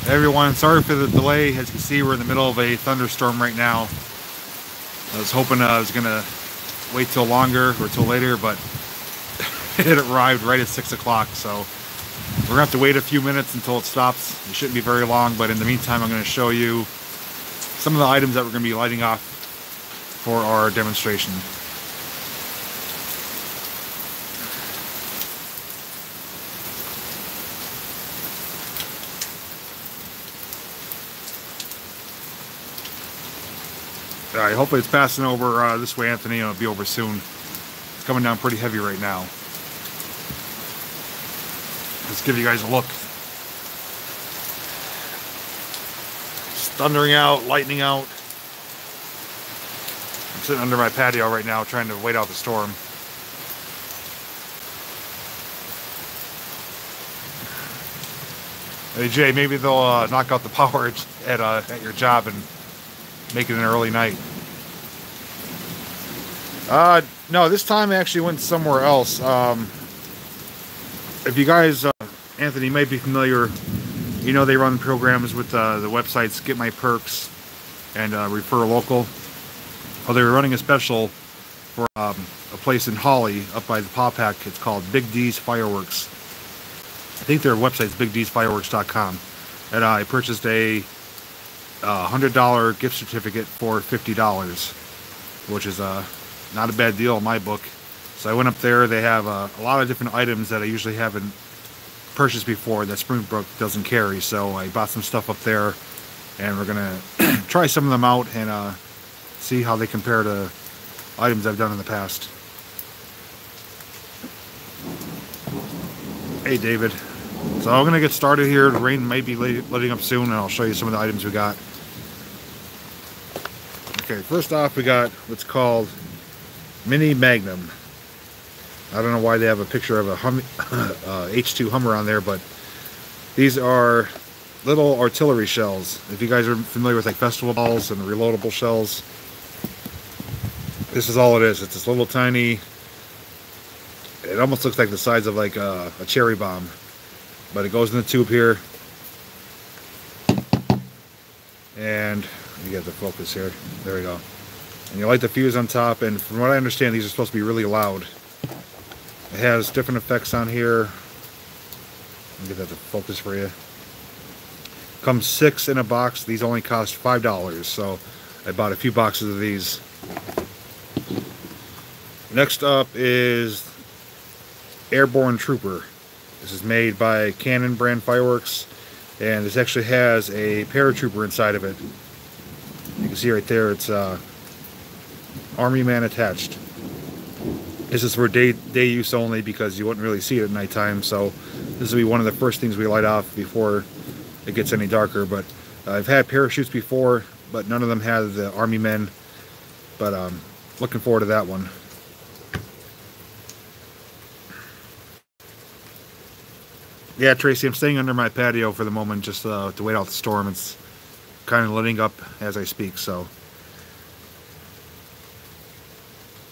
Everyone, sorry for the delay. As you can see, we're in the middle of a thunderstorm right now. I was hoping I was gonna wait till longer or till later, but it arrived right at 6 o'clock, so we're gonna have to wait a few minutes until it stops. It shouldn't be very long, but in the meantime, I'm gonna show you some of the items that we're gonna be lighting off for our demonstration. Alright, hopefully it's passing over this way, Anthony, and it'll be over soon. It's coming down pretty heavy right now. Let's give you guys a look. It's thundering out, lightning out. I'm sitting under my patio right now trying to wait out the storm. Hey Jay, maybe they'll knock out the power at your job and make it an early night. No, this time I actually went somewhere else. If you guys, Anthony, may be familiar, you know they run programs with the websites Get My Perks and Refer Local. Well, they were running a special for a place in Holly up by the Paw-Pack. It's called Big D's Fireworks. I think their website's bigdsfireworks.com. And I purchased a $100 gift certificate for $50, which is not a bad deal in my book. So I went up there. They have a lot of different items that I usually haven't purchased before that Springbrook doesn't carry. So I bought some stuff up there, and we're gonna try some of them out and see how they compare to items I've done in the past. Hey David. So I'm gonna get started here. The rain may be letting up soon, and I'll show you some of the items we got. Okay, first off, we got what's called Mini Magnum. I don't know why they have a picture of a H2 Hummer on there, but these are little artillery shells. If you guys are familiar with like festival balls and reloadable shells, this is all it is. It's this little tiny, it almost looks like the size of like a cherry bomb, but it goes in the tube here. And you get the focus here. There we go. And you light the fuse on top, and from what I understand, these are supposed to be really loud. It has different effects on here. Let me get that to focus for you. Comes 6 in a box. These only cost $5, so I bought a few boxes of these. Next up is Airborne Trooper. This is made by Cannon brand fireworks, and this actually has a paratrooper inside of it. You can see right there, it's Army Man attached. This is for day use only because you wouldn't really see it at nighttime, so this will be one of the first things we light off before it gets any darker. But I've had parachutes before, but none of them had the Army Men, but looking forward to that one. Yeah, Tracy, I'm staying under my patio for the moment just to wait out the storm. It's kind of letting up as I speak, so.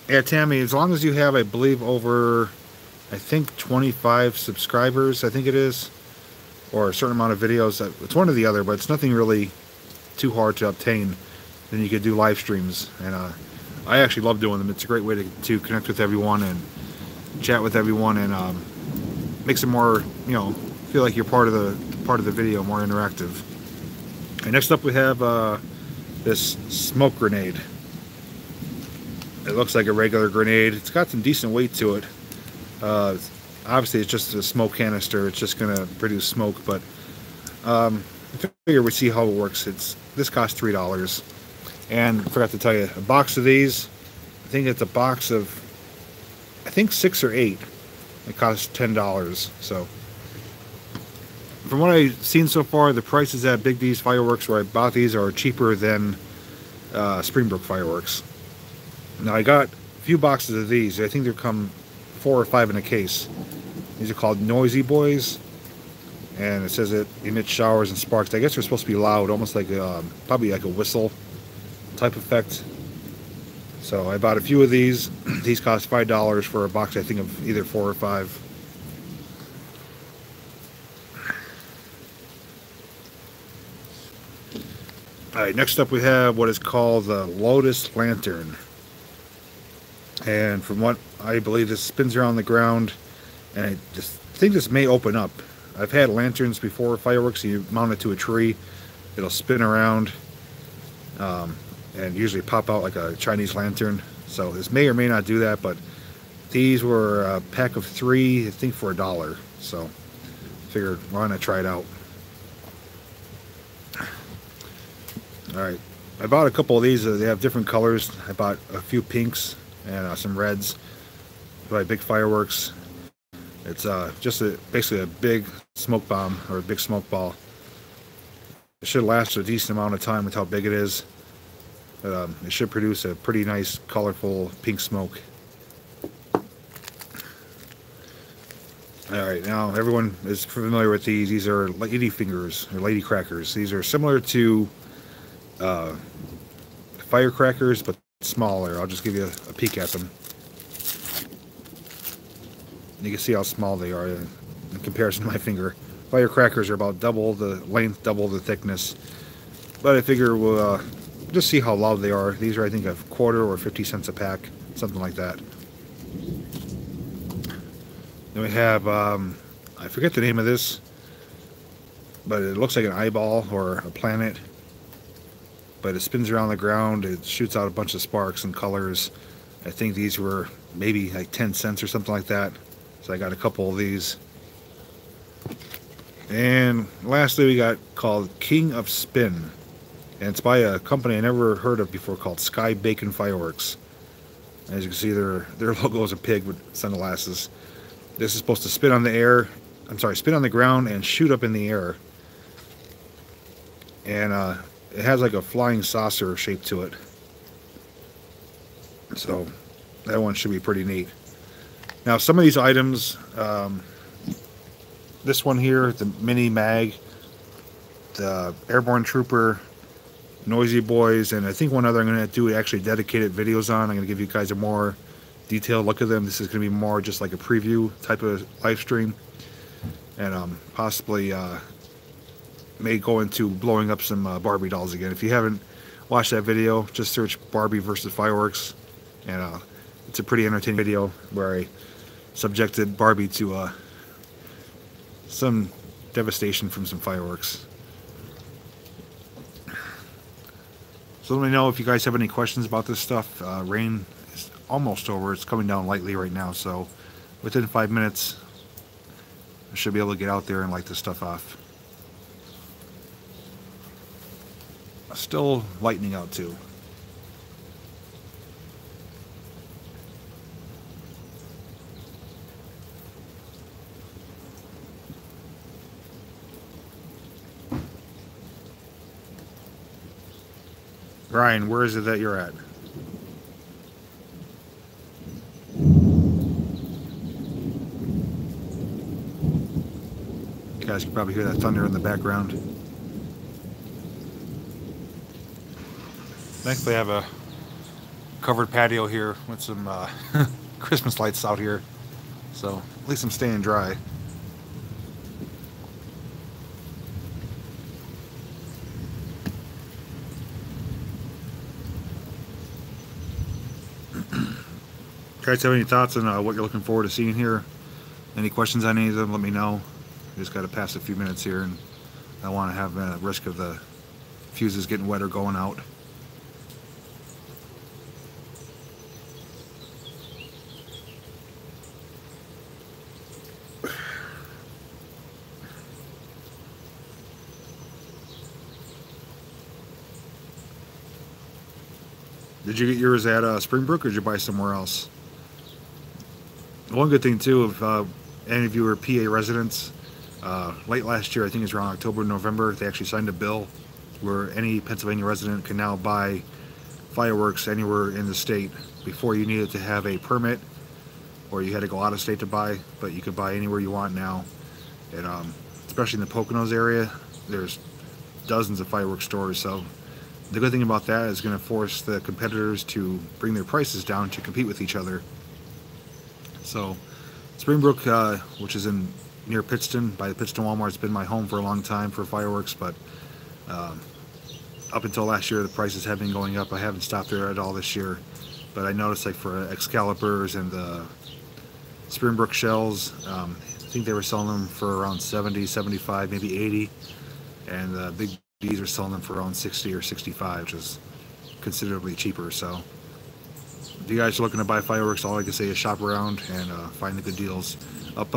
Yeah, Tammy, as long as you have, I believe, over, I think, 25 subscribers, I think it is, or a certain amount of videos, it's one or the other, but it's nothing really too hard to obtain. Then you could do live streams, and I actually love doing them. It's a great way to connect with everyone and chat with everyone, and makes it more, you know, feel like you're part of the video, more interactive. And next up we have this smoke grenade. It looks like a regular grenade. It's got some decent weight to it. Obviously it's just a smoke canister. It's just gonna produce smoke, but I figure we see how it works. This costs $3. And I forgot to tell you, a box of these, I think it's a box of, I think 6 or 8. It costs $10. So from what I've seen so far, the prices at Big D's Fireworks where I bought these are cheaper than Springbrook Fireworks. Now I got a few boxes of these. I think they come 4 or 5 in a case. These are called Noisy Boys, and it says it emits showers and sparks. I guess they're supposed to be loud, almost like probably like a whistle type effect. So I bought a few of these. These cost $5 for a box, I think, of either 4 or 5. Alright, next up we have what is called the Lotus Lantern. And from what I believe, this spins around the ground, and I just think this may open up. I've had lanterns before, fireworks, you mount it to a tree, it'll spin around, and usually pop out like a Chinese lantern. So this may or may not do that, but these were a pack of 3, I think for $1. So figured why not try it out. Alright, I bought a couple of these. They have different colors. I bought a few pinks and some reds. By Big Fireworks. It's just basically a big smoke bomb, or a big smoke ball. It should last a decent amount of time with how big it is. It should produce a pretty nice, colorful pink smoke. Alright, now everyone is familiar with these. These are lady fingers, or lady crackers. These are similar to firecrackers, but smaller. I'll just give you a peek at them. You can see how small they are in comparison to my finger. Firecrackers are about double the length, double the thickness. But I figure we'll just see how loud they are. These are, I think, a quarter or 50 cents a pack, something like that. Then we have, I forget the name of this, but it looks like an eyeball or a planet. But it spins around the ground. It shoots out a bunch of sparks and colors. I think these were maybe like 10 cents or something like that. So I got a couple of these. And lastly, we got called King of Spin. And it's by a company I never heard of before called Sky Bacon Fireworks. As you can see, their logo is a pig with sunglasses. This is supposed to spin on the air. I'm sorry, spin on the ground and shoot up in the air. And it has like a flying saucer shape to it. So that one should be pretty neat. Now some of these items, this one here, the Mini Mag, the Airborne Trooper, Noisy Boys, and I think one other I'm going to do actually dedicated videos on. I'm going to give you guys a more detailed look at them. This is going to be more just like a preview type of live stream. And possibly may go into blowing up some Barbie dolls again. If you haven't watched that video, just search Barbie versus fireworks. And it's a pretty entertaining video where I subjected Barbie to some devastation from some fireworks. So let me know if you guys have any questions about this stuff. Rain is almost over. It's coming down lightly right now, so within 5 minutes I should be able to get out there and light this stuff off. Still lightning out too. Ryan, where is it that you're at? You guys can probably hear that thunder in the background. Thankfully I have a covered patio here with some Christmas lights out here. So at least I'm staying dry. Guys, have any thoughts on what you're looking forward to seeing here? Any questions on any of them, let me know. I just got to pass a few minutes here, and I want to have a risk of the fuses getting wet or going out. Did you get yours at Springbrook, or did you buy somewhere else? One good thing too, if any of you are PA residents, late last year, I think it was around October, November, they actually signed a bill where any Pennsylvania resident can now buy fireworks anywhere in the state. Before, you needed to have a permit, or you had to go out of state to buy, but you can buy anywhere you want now. And especially in the Poconos area, there's dozens of fireworks stores. So the good thing about that is going to force the competitors to bring their prices down to compete with each other. So Springbrook, which is near Pittston, by the Pittston Walmart, has been my home for a long time for fireworks, but up until last year, the prices have been going up. I haven't stopped there at all this year, but I noticed like for Excaliburs and the Springbrook shells, I think they were selling them for around 70, 75, maybe 80, and the big B's are selling them for around 60 or 65, which is considerably cheaper. So if you guys are looking to buy fireworks, all I can say is shop around and find the good deals. Up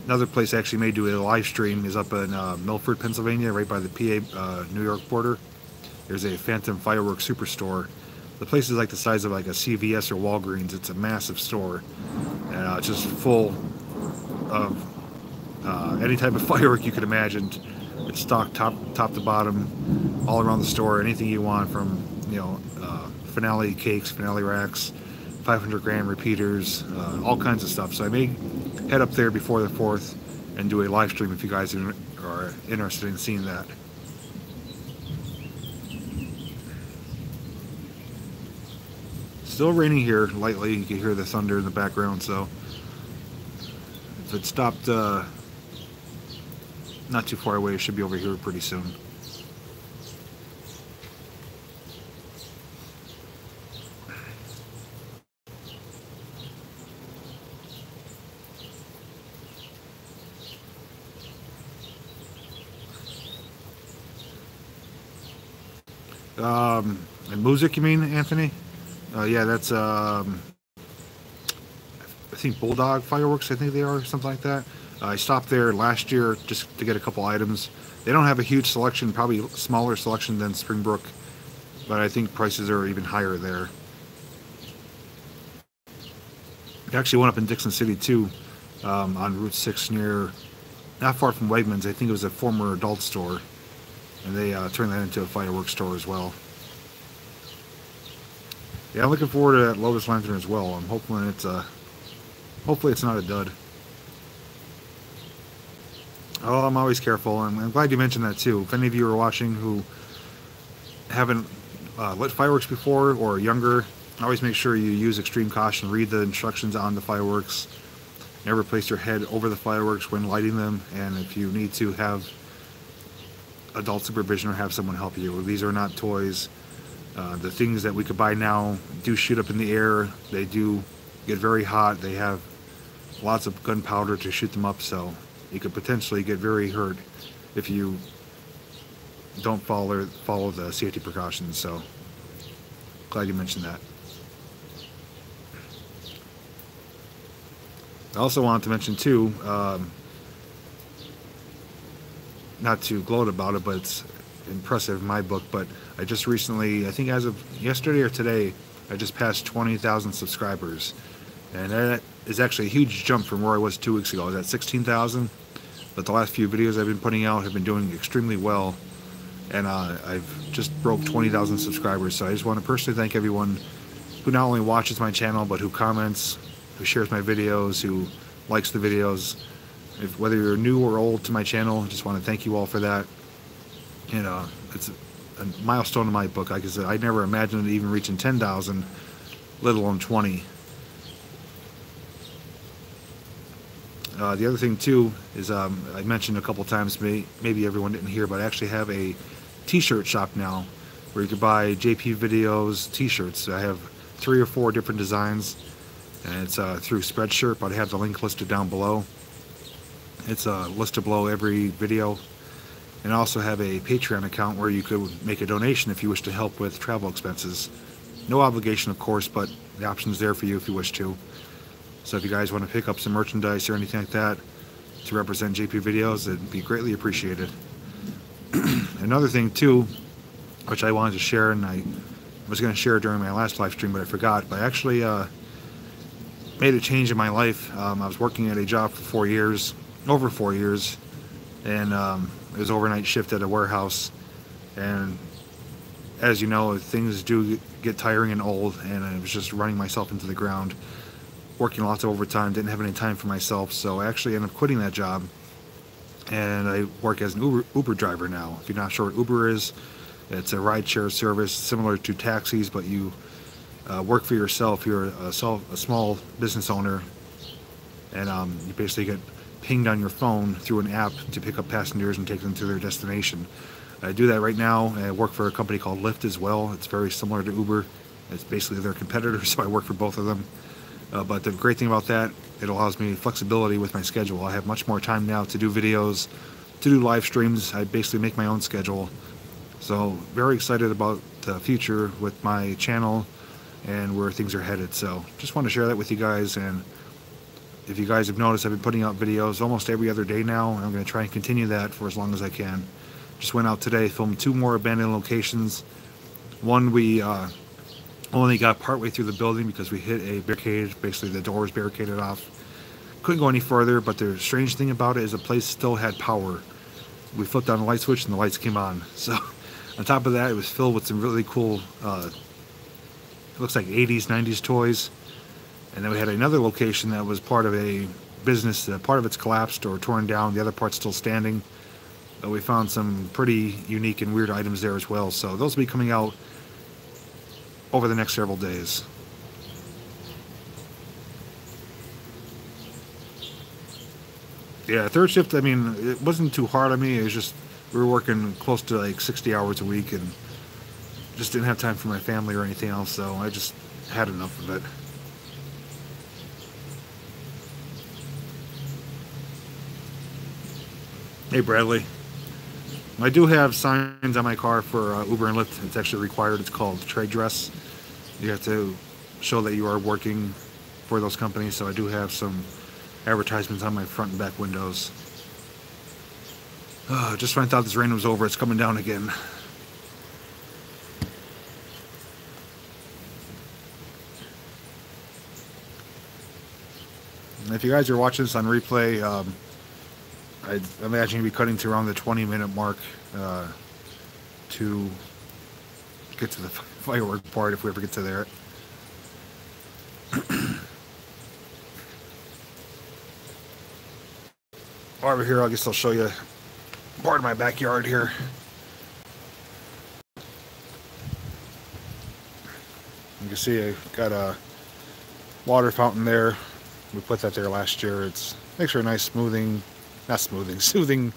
another place I actually may do a live stream is up in Milford, Pennsylvania, right by the PA New York border. There's a Phantom Fireworks Superstore. The place is like the size of like a CVS or Walgreens. It's a massive store, and it's just full of any type of firework you could imagine. It's stocked top to bottom, all around the store. Anything you want, from finale cakes, finale racks, 500 gram repeaters, all kinds of stuff. So I may head up there before the 4th and do a live stream if you guys are interested in seeing that. Still raining here lightly. You can hear the thunder in the background, so if it stopped not too far away, it should be over here pretty soon. And music, you mean, Anthony? Yeah, that's I think Bulldog Fireworks, I think they are, something like that. I stopped there last year just to get a couple items. They don't have a huge selection, probably smaller selection than Springbrook, but I think prices are even higher there. I actually went up in Dixon City too, on Route 6 near, not far from Wegmans. I think it was a former adult store, and they turned that into a fireworks store as well. Yeah, I'm looking forward to that Lotus Lantern as well. I'm hoping hopefully it's not a dud. Oh, I'm always careful, and I'm glad you mentioned that too. If any of you are watching who haven't lit fireworks before or are younger, always make sure you use extreme caution. Read the instructions on the fireworks. Never place your head over the fireworks when lighting them, and if you need to, have adult supervision or have someone help you. These are not toys. The things that we could buy now do shoot up in the air. They do get very hot. They have lots of gunpowder to shoot them up, so you could potentially get very hurt if you don't follow the safety precautions. So glad you mentioned that. I also wanted to mention too, not to gloat about it, but it's impressive in my book, but I just recently, I think as of yesterday or today, I just passed 20,000 subscribers, and that is actually a huge jump from where I was 2 weeks ago. I was at 16,000, but the last few videos I've been putting out have been doing extremely well, and I've just broke 20,000 subscribers. So I just want to personally thank everyone who not only watches my channel, but who comments, who shares my videos, who likes the videos. Whether you're new or old to my channel, I just want to thank you all for that. And it's a milestone in my book. Like I said, I never imagined even reaching 10,000, let alone 20. The other thing too is I mentioned a couple times, maybe everyone didn't hear, but I actually have a t-shirt shop now where you can buy JPVideos t-shirts. I have 3 or 4 different designs, and it's through Spreadshirt, but I have the link listed down below. It's listed below every video. And I also have a Patreon account where you could make a donation if you wish to help with travel expenses. No obligation, of course, but the option's there for you if you wish to. So if you guys want to pick up some merchandise or anything like that to represent JPVideos, it'd be greatly appreciated. Another thing too, which I wanted to share, and I was going to share during my last live stream, but I forgot. But I actually made a change in my life. I was working at a job for 4 years, over 4 years, and it was overnight shift at a warehouse, and as you know, things do get tiring and old, and I was just running myself into the ground, working lots of overtime, didn't have any time for myself, so I actually ended up quitting that job, and I work as an Uber driver now. If you're not sure what Uber is, it's a rideshare service similar to taxis, but you work for yourself. You're a small business owner, and you basically get pinged on your phone through an app to pick up passengers and take them to their destination. I do that right now. I work for a company called Lyft as well. It's very similar to Uber. It's basically their competitor, so I work for both of them. But the great thing about that, it allows me flexibility with my schedule. I have much more time now to do videos, to do live streams. I basically make my own schedule. So very excited about the future with my channel and where things are headed. So just want to share that with you guys. And if you guys have noticed, I've been putting out videos almost every other day now, and I'm going to try and continue that for as long as I can. Just went out today, filmed 2 more abandoned locations. One we only got partway through the building because we hit a barricade. Basically the door was barricaded off. Couldn't go any further, but the strange thing about it is the place still had power. We flipped on the light switch and the lights came on. So on top of that, it was filled with some really cool, it looks like 80s, 90s toys. And then we had another location that was part of a business, part of it's collapsed or torn down, the other part's still standing. We found some pretty unique and weird items there as well. So those will be coming out over the next several days. Yeah, third shift, I mean, it wasn't too hard on me. It was just, we were working close to like 60 hours a week and just didn't have time for my family or anything else. So I just had enough of it. Hey, Bradley. I do have signs on my car for Uber and Lyft. It's actually required. It's called trade dress. You have to show that you are working for those companies. So I do have some advertisements on my front and back windows. Just when I thought this rain was over, it's coming down again. And if you guys are watching this on replay, I imagine you'll be cutting to around the 20-minute mark to get to the firework part if we ever get to there. Over here, I guess I'll show you part of my backyard here. You can see I got a water fountain there. We put that there last year. It makes for a nice soothing,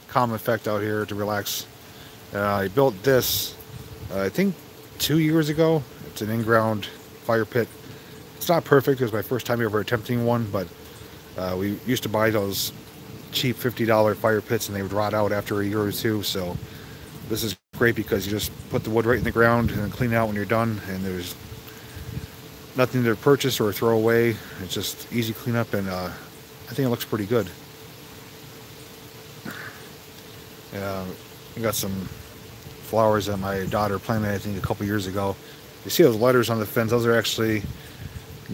calm effect out here to relax. I built this, I think 2 years ago. It's an in-ground fire pit. It's not perfect. It was my first time ever attempting one, but we used to buy those cheap $50 fire pits and they would rot out after a year or two. So this is great because you just put the wood right in the ground and then clean it out when you're done, and there's nothing to purchase or throw away. It's just easy cleanup, and I think it looks pretty good. I got some flowers that my daughter planted, I think, a couple years ago. You see those letters on the fence? Those are actually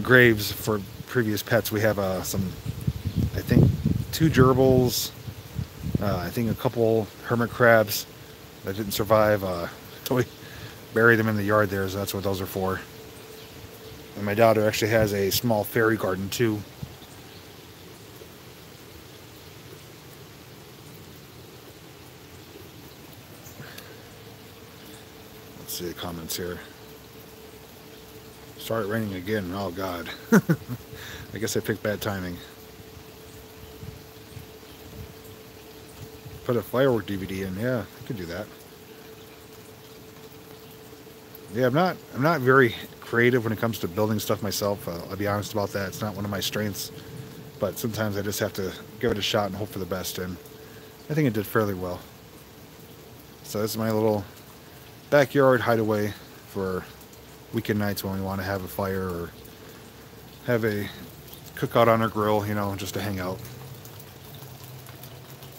graves for previous pets. We have some, I think, 2 gerbils, I think a couple hermit crabs that didn't survive. So we buried them in the yard there, so that's what those are for. And my daughter actually has a small fairy garden too. Let's see the comments here. Started raining again. Oh God. I guess I picked bad timing. Put a firework DVD in. Yeah, I could do that. Yeah, I'm not very creative when it comes to building stuff myself. I'll be honest about that. It's not one of my strengths, but sometimes I just have to give it a shot and hope for the best, and I think it did fairly well. So this is my little backyard hideaway for weekend nights when we want to have a fire or have a cookout on our grill, you know, just to hang out.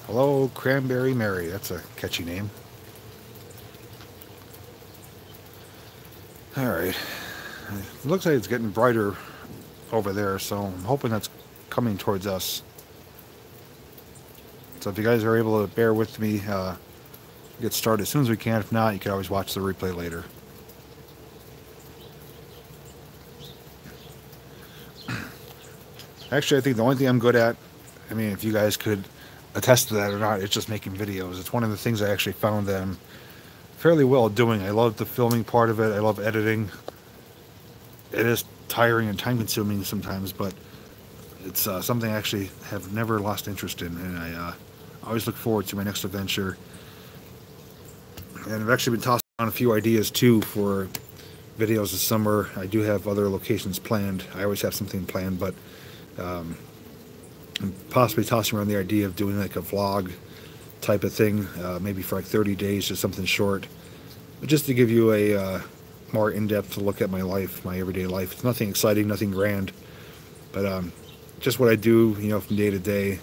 Hello, Cranberry Mary. That's a catchy name. Alright. It looks like it's getting brighter over there, so I'm hoping that's coming towards us. So if you guys are able to bear with me, get started as soon as we can. If not, you can always watch the replay later. Actually, I think the only thing I'm good at, I mean, if you guys could attest to that or not, it's just making videos. It's one of the things I actually found that I'm fairly well at doing. I love the filming part of it. I love editing. It is tiring and time consuming sometimes, but it's something I actually have never lost interest in, and I always look forward to my next adventure. And I've actually been tossing on a few ideas too for videos this summer. I do have other locations planned. I always have something planned, but I'm possibly tossing around the idea of doing like a vlog type of thing, maybe for like 30 days, just something short, but just to give you a more in-depth look at my life, my everyday life. It's nothing exciting, nothing grand, but just what I do, you know, from day to day.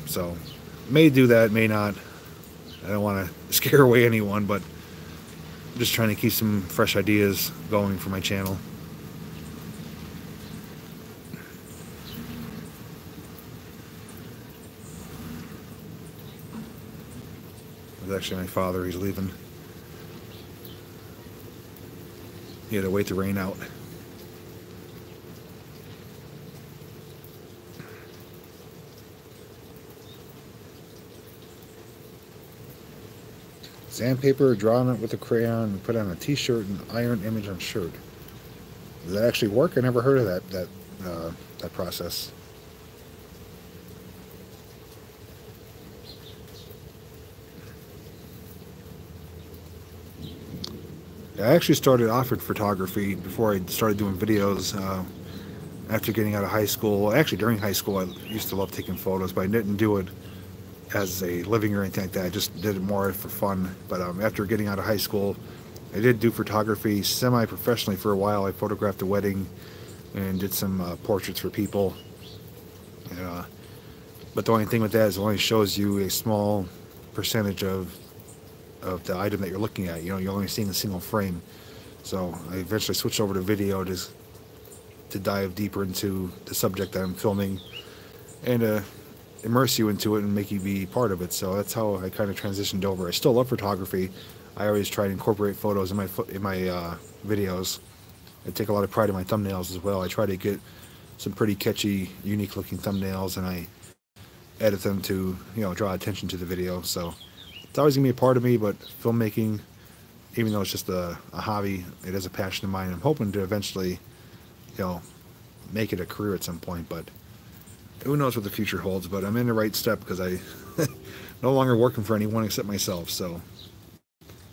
So may do that, may not. I don't want to scare away anyone, but I'm just trying to keep some fresh ideas going for my channel. It's actually my father. He's leaving. He had to wait the rain out. Sandpaper, draw on it with a crayon, and put on a t-shirt and iron image on shirt. Does that actually work? I never heard of that process. I actually started off in photography before I started doing videos. After getting out of high school, actually during high school, I used to love taking photos, but I didn't do it as a living or anything like that. I just did it more for fun. But after getting out of high school, I did do photography semi-professionally for a while. I photographed a wedding and did some portraits for people. But the only thing with that is it only shows you a small percentage of the item that you're looking at. You know, you're only seeing a single frame. So I eventually switched over to video to dive deeper into the subject that I'm filming and immerse you into it and make you be part of it. So that's how I kind of transitioned over. I still love photography. I always try to incorporate photos in my videos. I take a lot of pride in my thumbnails as well. I try to get some pretty catchy, unique looking thumbnails, and I edit them to, you know, draw attention to the video. So it's always gonna be a part of me. But filmmaking, even though it's just a hobby, it is a passion of mine. I'm hoping to eventually, you know, make it a career at some point, but who knows what the future holds. But I'm in the right step because I no longer working for anyone except myself, so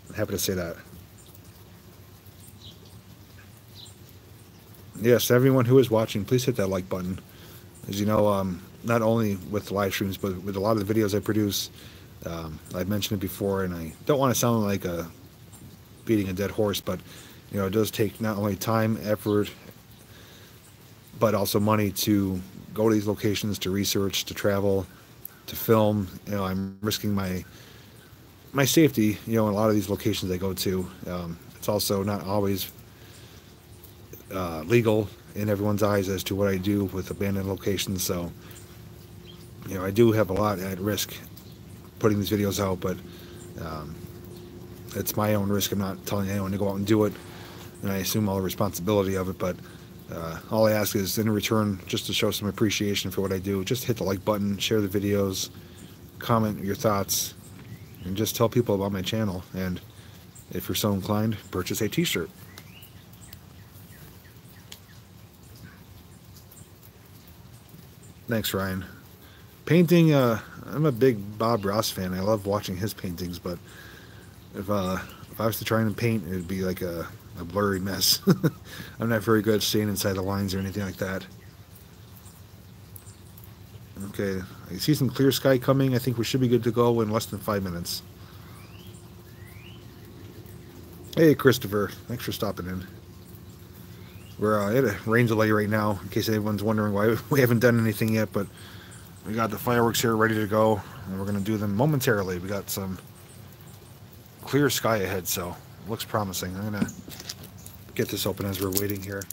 I'm happy to say that. Yes, everyone who is watching, please hit that like button. As you know, not only with the live streams, but with a lot of the videos I produce, I've mentioned it before, and I don't want to sound like beating a dead horse, but you know, it does take not only time, effort, but also money to go to these locations, to research, to travel, to film. You know, I'm risking my safety, you know, in a lot of these locations I go to. It's also not always legal in everyone's eyes as to what I do with abandoned locations. So, you know, I do have a lot at risk putting these videos out, but it's my own risk. I'm not telling anyone to go out and do it, and I assume all the responsibility of it. But all I ask is, in return, just to show some appreciation for what I do, just hit the like button, share the videos, comment your thoughts, and just tell people about my channel. And if you're so inclined, purchase a t-shirt. Thanks, Ryan. Painting, I'm a big Bob Ross fan. I love watching his paintings, but if I was to try and paint, it would be like a blurry mess. I'm not very good at staying inside the lines or anything like that. Okay, I see some clear sky coming. I think we should be good to go in less than 5 minutes. Hey, Christopher. Thanks for stopping in. We're at a rain delay right now, in case anyone's wondering why we haven't done anything yet, but we got the fireworks here ready to go, and we're going to do them momentarily. We got some clear sky ahead, so it looks promising. I'm going to get this open as we're waiting here.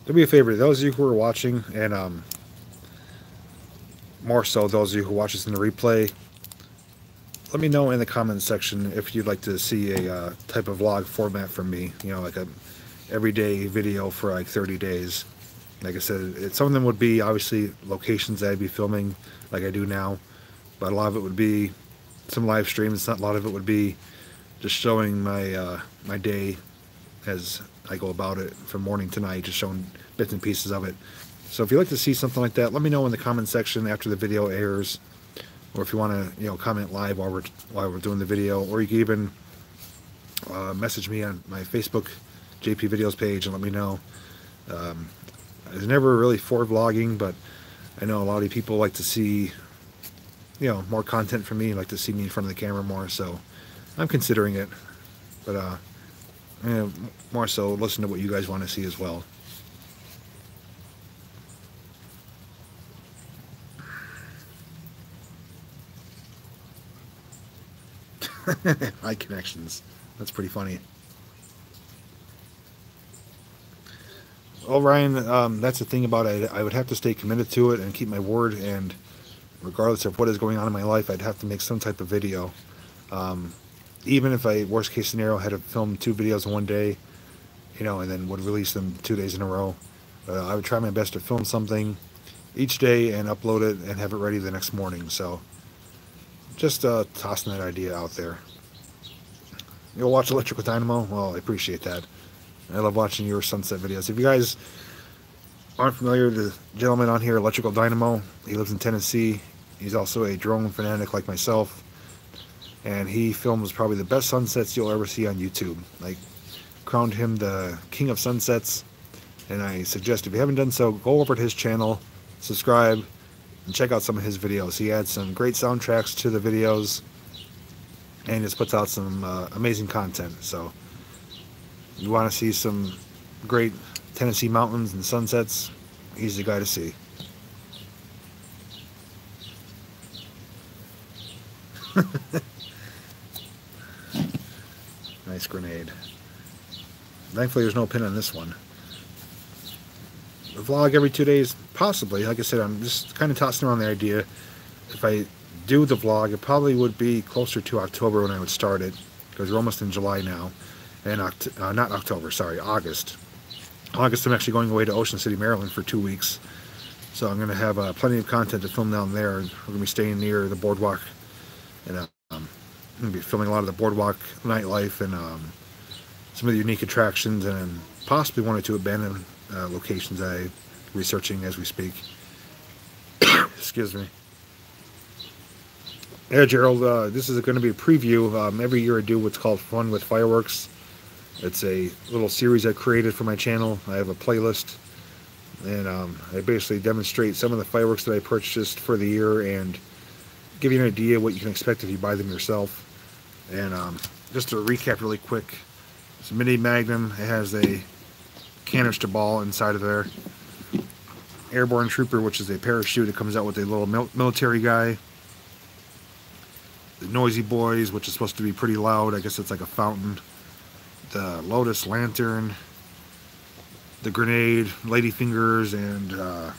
Do me a favor, those of you who are watching, and more so those of you who watch this in the replay, let me know in the comments section if you'd like to see a type of vlog format from me. You know, like a everyday video for like 30 days. Like I said, some of them would be obviously locations that I'd be filming like I do now, but a lot of it would be some live streams. Not a lot of it would be just showing my my day as I go about it from morning to night, just showing bits and pieces of it. So if you'd like to see something like that, let me know in the comment section after the video airs, or if you want to, you know, comment live while we're doing the video, or you can even message me on my Facebook JPVideos page and let me know. I was never really for vlogging, but I know a lot of people like to see, you know, more content from me, like to see me in front of the camera more, so I'm considering it. But you know, more so listen to what you guys want to see as well. Eye connections. That's pretty funny. Well, Ryan, that's the thing about it. I would have to stay committed to it and keep my word, and regardless of what is going on in my life, I'd have to make some type of video. Even if I, worst case scenario, had to film 2 videos in one day, you know, and then would release them 2 days in a row, I would try my best to film something each day and upload it and have it ready the next morning. So just tossing that idea out there. You'll watch Electrical Dynamo? Well, I appreciate that. I love watching your sunset videos. If you guys aren't familiar with the gentleman on here, Electrical Dynamo, he lives in Tennessee. He's also a drone fanatic like myself, and he films probably the best sunsets you'll ever see on YouTube. I crowned him the king of sunsets, and I suggest if you haven't done so, go over to his channel, subscribe, and check out some of his videos. He adds some great soundtracks to the videos and just puts out some amazing content. So you want to see some great Tennessee mountains and sunsets, he's the guy to see. Nice grenade. Thankfully there's no pin on this one. A vlog every 2 days, possibly. Like I said, I'm just kind of tossing around the idea. If I do the vlog, it probably would be closer to October when I would start it, because we're almost in July now. And not October, sorry, August. August I'm actually going away to Ocean City, Maryland for 2 weeks. So I'm going to have plenty of content to film down there. We're going to be staying near the boardwalk. And I'm going to be filming a lot of the boardwalk nightlife and some of the unique attractions, and possibly 1 or 2 abandoned locations I'm researching as we speak. Excuse me. Yeah, Gerald, this is going to be a preview. Every year I do what's called Fun with Fireworks. It's a little series I created for my channel. I have a playlist, and I basically demonstrate some of the fireworks that I purchased for the year and give you an idea what you can expect if you buy them yourself. And just to recap really quick, it's a mini Magnum. It has a canister ball inside of there. Airborne Trooper, which is a parachute. It comes out with a little military guy. The Noisy Boys, which is supposed to be pretty loud. I guess it's like a fountain. The Lotus Lantern. The Grenade, Ladyfingers, and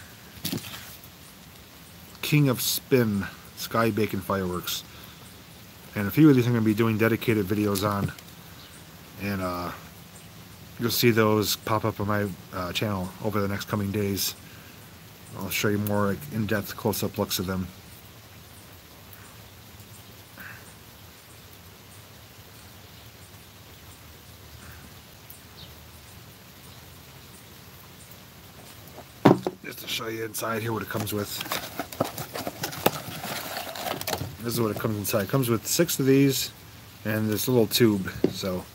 King of Spin Sky Bacon Fireworks. And a few of these I'm going to be doing dedicated videos on. And you'll see those pop up on my channel over the next coming days. I'll show you more like in-depth close-up looks of them. Just to show you inside here what it comes with. This is what it comes inside. It comes with 6 of these and this little tube. So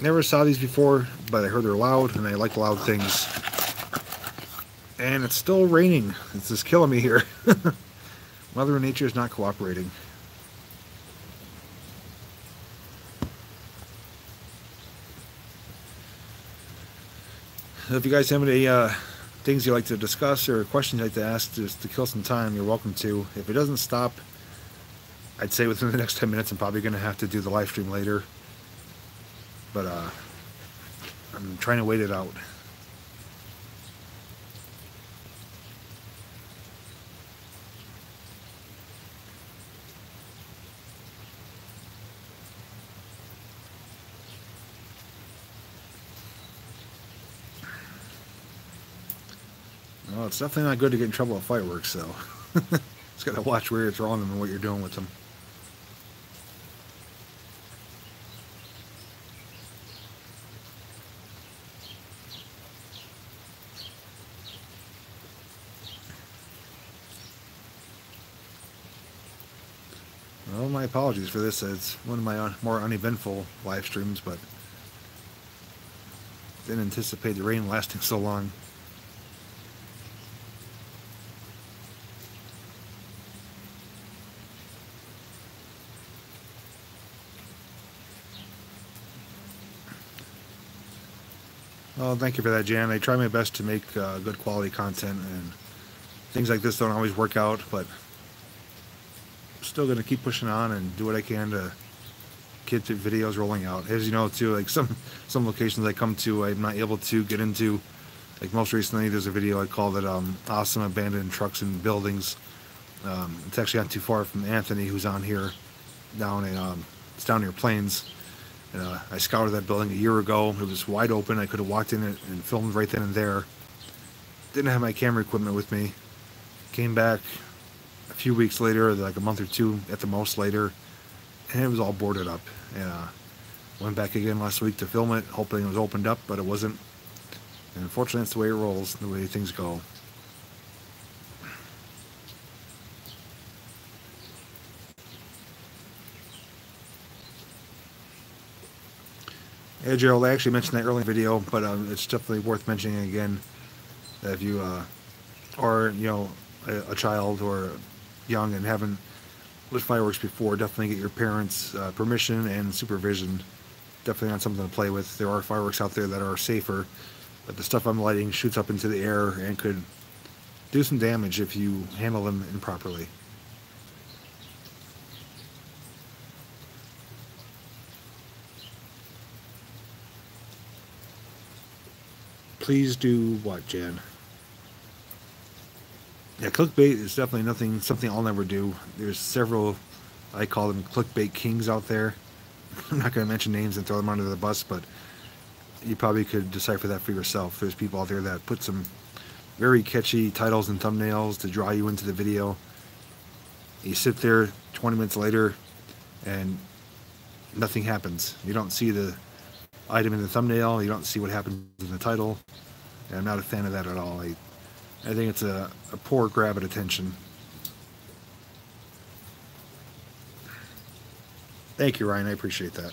never saw these before, but I heard they're loud and I like loud things. And it's still raining. It's just killing me here. Mother Nature is not cooperating. If you guys have any things you'd like to discuss or questions you'd like to ask just to kill some time, you're welcome to. If it doesn't stop, I'd say within the next 10 minutes I'm probably going to have to do the live stream later. But I'm trying to wait it out. Well, it's definitely not good to get in trouble with fireworks, so Just gotta watch where you're throwing them and what you're doing with them. Well, my apologies for this. It's one of my more uneventful live streams, but didn't anticipate the rain lasting so long. Well, thank you for that, Jan. I try my best to make good quality content, and things like this don't always work out, but still going to keep pushing on and do what I can to get the videos rolling out. As you know, too, like some locations I come to, I'm not able to get into. Like most recently, there's a video I called it Awesome Abandoned Trucks and Buildings. It's actually not too far from Anthony, who's on here, down in it's down near Plains. And, I scouted that building a year ago. It was wide open. I could have walked in it and filmed right then and there. Didn't have my camera equipment with me. Came back a few weeks later, like a month or two at the most later, and it was all boarded up. And went back again last week to film it, hoping it was opened up, but it wasn't. And unfortunately, that's the way it rolls, the way things go. Yeah, Gerald, I actually mentioned that earlier in the video, but it's definitely worth mentioning again that if you are, you know, a child or young and haven't lit fireworks before, definitely get your parents' permission and supervision. Definitely not something to play with. There are fireworks out there that are safer, but the stuff I'm lighting shoots up into the air and could do some damage if you handle them improperly. Please do what, Jan? Yeah, clickbait is definitely something I'll never do. There's several, I call them clickbait kings out there. I'm not going to mention names and throw them under the bus, but you probably could decipher that for yourself. There's people out there that put some very catchy titles and thumbnails to draw you into the video. You sit there 20 minutes later and nothing happens. You don't see the item in the thumbnail, you don't see what happens in the title, and I'm not a fan of that at all. I think it's a poor grab at attention. Thank you, Ryan, I appreciate that.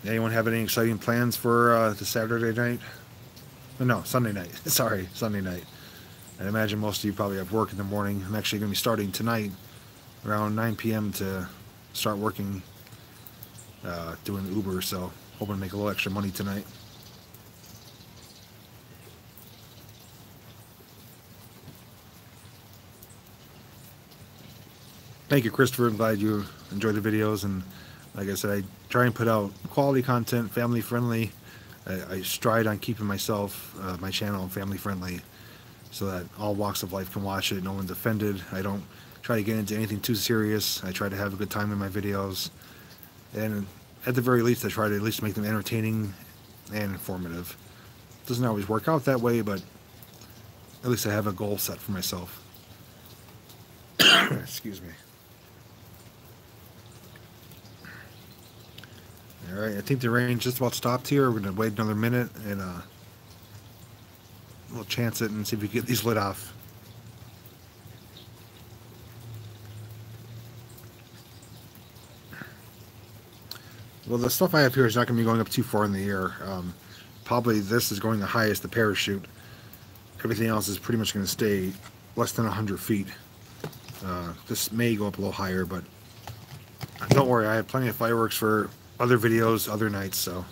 Anyone have any exciting plans for the Saturday night? No, Sunday night. Sorry, Sunday night. I imagine most of you probably have work in the morning. I'm actually going to be starting tonight around 9 p.m. to start working doing Uber, so hoping to make a little extra money tonight. Thank you, Christopher. I'm glad you enjoyed the videos, and like I said, I try and put out quality content, family friendly. I stride on keeping myself, my channel, family friendly, so that all walks of life can watch it. No one's offended. I don't try to get into anything too serious. I try to have a good time in my videos, and at the very least, I try to at least make them entertaining and informative. Doesn't always work out that way, but at least I have a goal set for myself. Excuse me. Alright, I think the rain just about stopped here. We're going to wait another minute and we'll chance it and see if we can get these lit off. Well, the stuff I have here is not going to be going up too far in the air. Probably this is going the highest, the parachute. Everything else is pretty much going to stay less than 100 feet. This may go up a little higher, but don't worry, I have plenty of fireworks for other videos, other nights, so.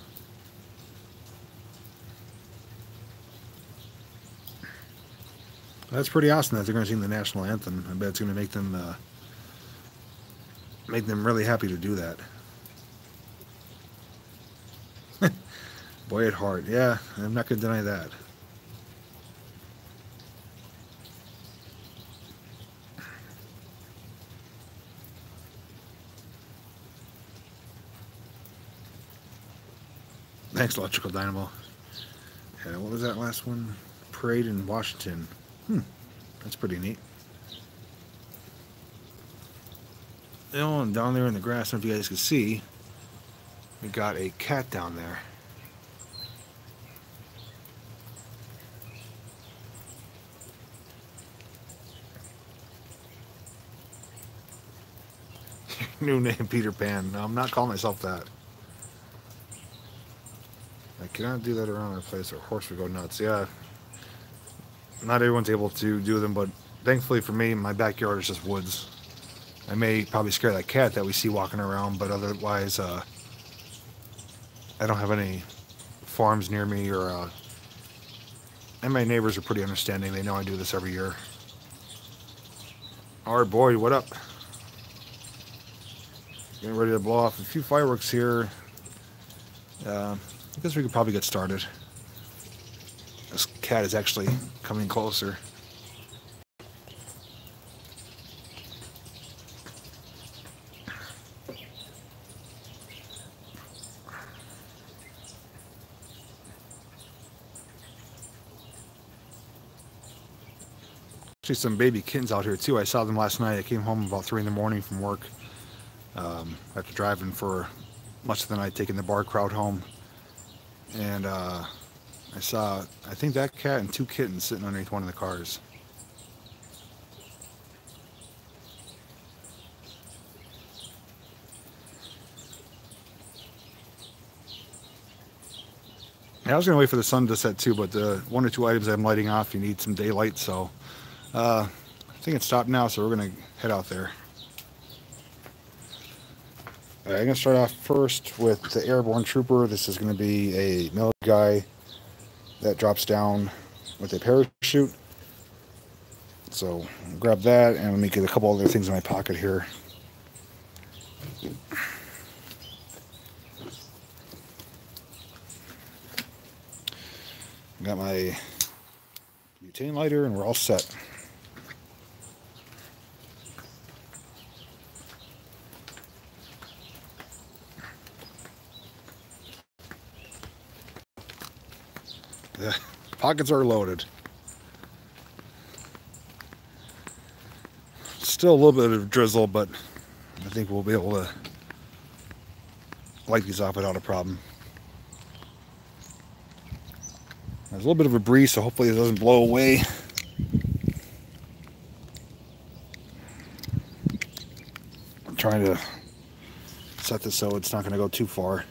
That's pretty awesome that they're going to sing the national anthem. I bet it's going to make them really happy to do that. Boy at heart, yeah, I'm not going to deny that. Thanks, Electrical Dynamo. And what was that last one? Parade in Washington. That's pretty neat. Oh, and down there in the grass, I don't know if you guys can see, we got a cat down there. New name, Peter Pan. No, I'm not calling myself that. I cannot do that around our place or horse would go nuts. Yeah. Not everyone's able to do them, but thankfully for me, my backyard is just woods. I may probably scare that cat that we see walking around, but otherwise, I don't have any farms near me, or and my neighbors are pretty understanding. They know I do this every year. All right, boy, what up? Getting ready to blow off a few fireworks here. I guess we could probably get started. This cat is actually coming closer. Actually, some baby kittens out here too. I saw them last night. I came home about 3 in the morning from work after driving for much of the night, taking the bar crowd home. And I saw, I think, that cat and 2 kittens sitting underneath one of the cars. Yeah, I was going to wait for the sun to set too, but the 1 or 2 items I'm lighting off, you need some daylight, so I think it's stopped now, so we're going to head out there. All right, I'm going to start off first with the airborne trooper. This is going to be a military guy that drops down with a parachute. So grab that, and let me get a couple other things in my pocket here. Got my butane lighter, and we're all set. The pockets are loaded. Still a little bit of drizzle, but I think we'll be able to light these off without a problem. There's a little bit of a breeze, so hopefully it doesn't blow away. I'm trying to set this so it's not going to go too far.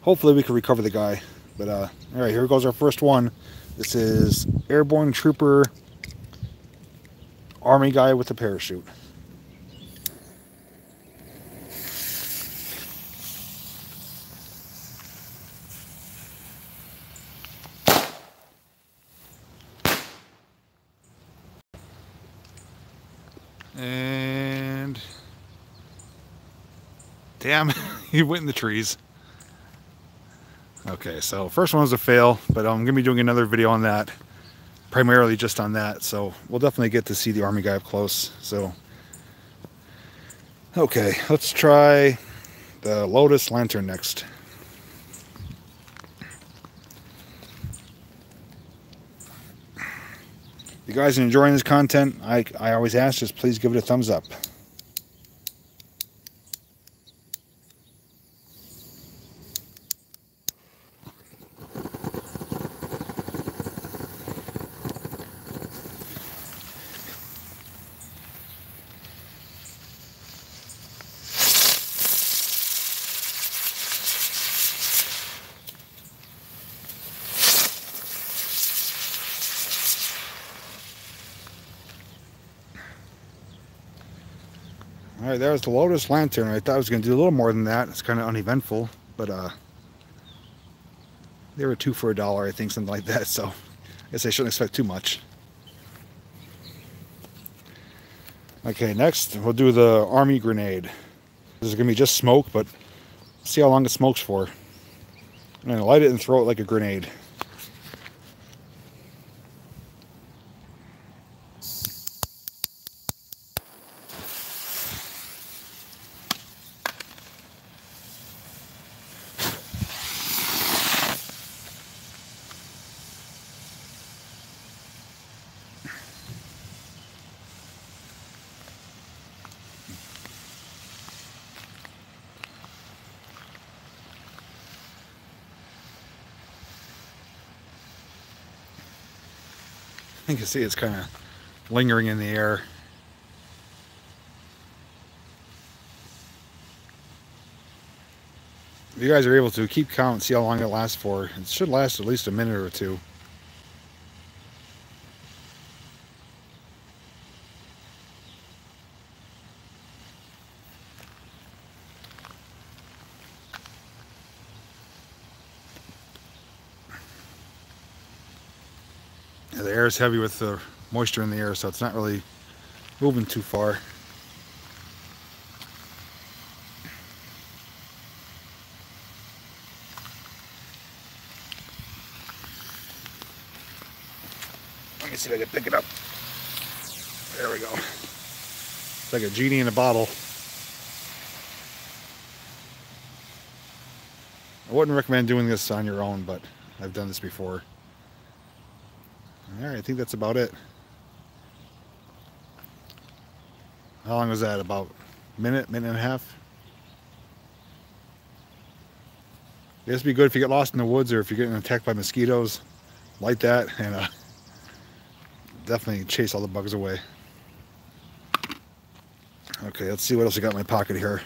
Hopefully we can recover the guy. But all right, here goes our first one. This is airborne trooper, army guy with a parachute. And damn, he went in the trees. Okay, so first one was a fail, but I'm gonna be doing another video on that, primarily just on that. So we'll definitely get to see the army guy up close. So okay, let's try the Lotus Lantern next. If you guys are enjoying this content, I always ask, just please give it a thumbs up. Alright, that was the Lotus Lantern. I thought I was going to do a little more than that. It's kind of uneventful, but they were 2 for $1, I think, something like that, so I guess I shouldn't expect too much. Okay, next we'll do the Army Grenade. This is going to be just smoke, but see how long it smokes for. I'm going to light it and throw it like a grenade. You can see it's kind of lingering in the air. If you guys are able to keep count, see how long it lasts for. It should last at least a minute or two. The air is heavy with the moisture in the air, so it's not really moving too far. Let me see if I can pick it up. There we go. It's like a genie in a bottle. I wouldn't recommend doing this on your own, but I've done this before. Alright, I think that's about it. How long was that? About a minute, minute and a half? This would be good if you get lost in the woods or if you're getting attacked by mosquitoes. Light that and definitely chase all the bugs away. Okay, let's see what else I got in my pocket here.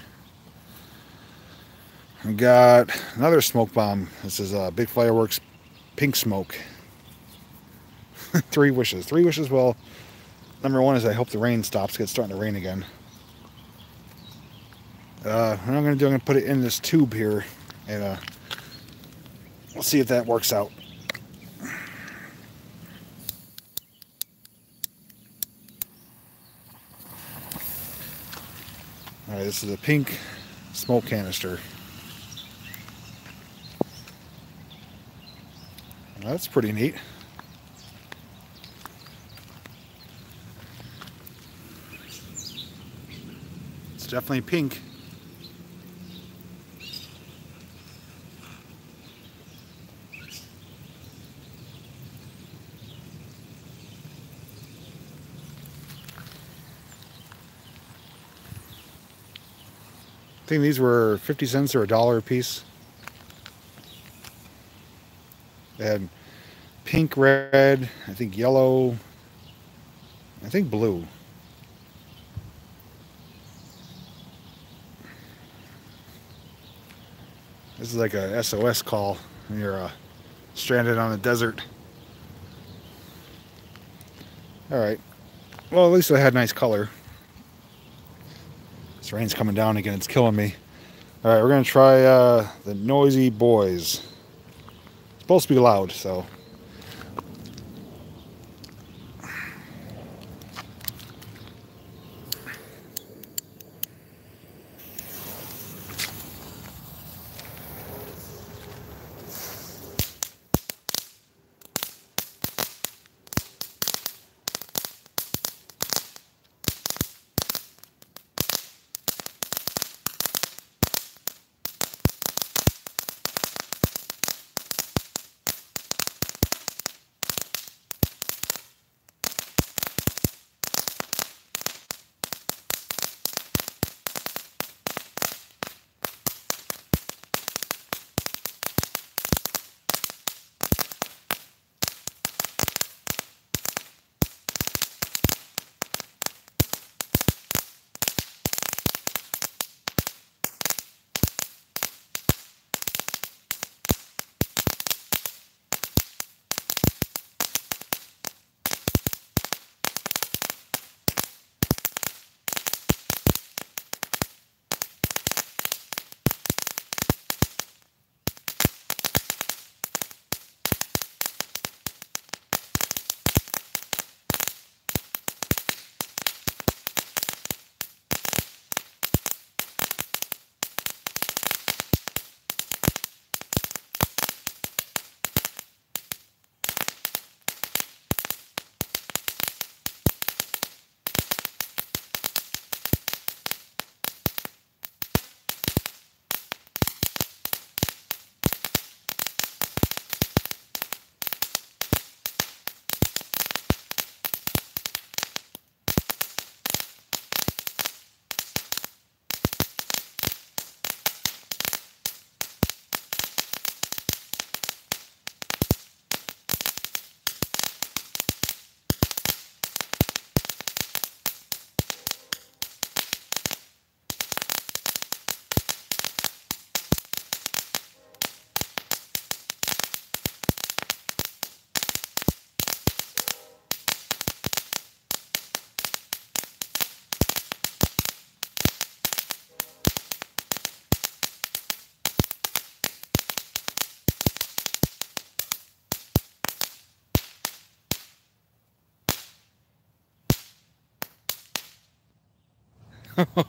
I got another smoke bomb. This is Big Fireworks Pink Smoke. 3 wishes. 3 wishes. Well, number 1 is I hope the rain stops. It's starting to rain again. What I'm going to do, I'm going to put it in this tube here, and we'll see if that works out. All right, this is a pink smoke canister. Well, that's pretty neat. It's definitely pink. I think these were 50 cents or $1 a piece. They had pink, red, I think yellow, I think blue. This is like a SOS call when you're stranded on a desert. Alright. Well, at least I had nice color. This rain's coming down again. It's killing me. Alright, we're going to try the Noisy Boys. It's supposed to be loud, so...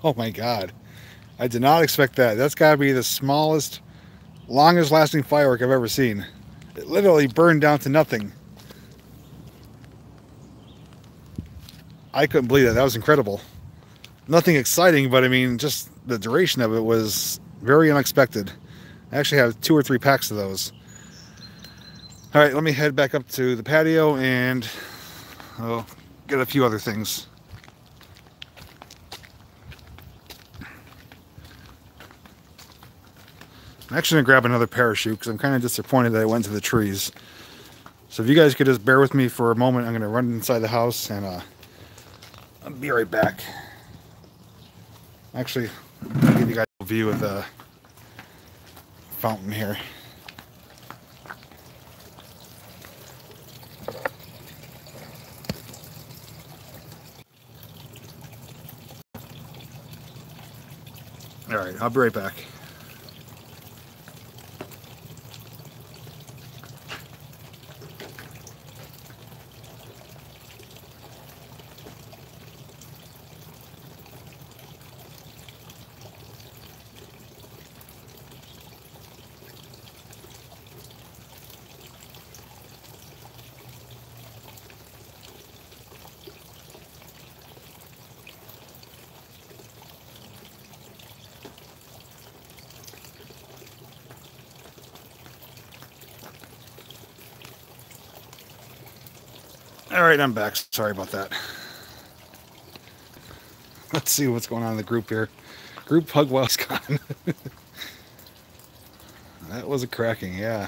Oh my God. I did not expect that. That's got to be the smallest, longest lasting firework I've ever seen. It literally burned down to nothing. I couldn't believe that. That was incredible. Nothing exciting, but I mean, just the duration of it was very unexpected. I actually have 2 or 3 packs of those. All right, let me head back up to the patio and I'll get a few other things. I'm actually gonna grab another parachute because I'm kind of disappointed that I went to the trees. So if you guys could just bear with me for a moment, I'm gonna run inside the house and I'll be right back. Actually, I'll give you guys a view of the fountain here. All right, I'll be right back. All right, I'm back. Sorry about that. Let's see what's going on in the group here. Group hug while it's gone. That was a cracking, yeah.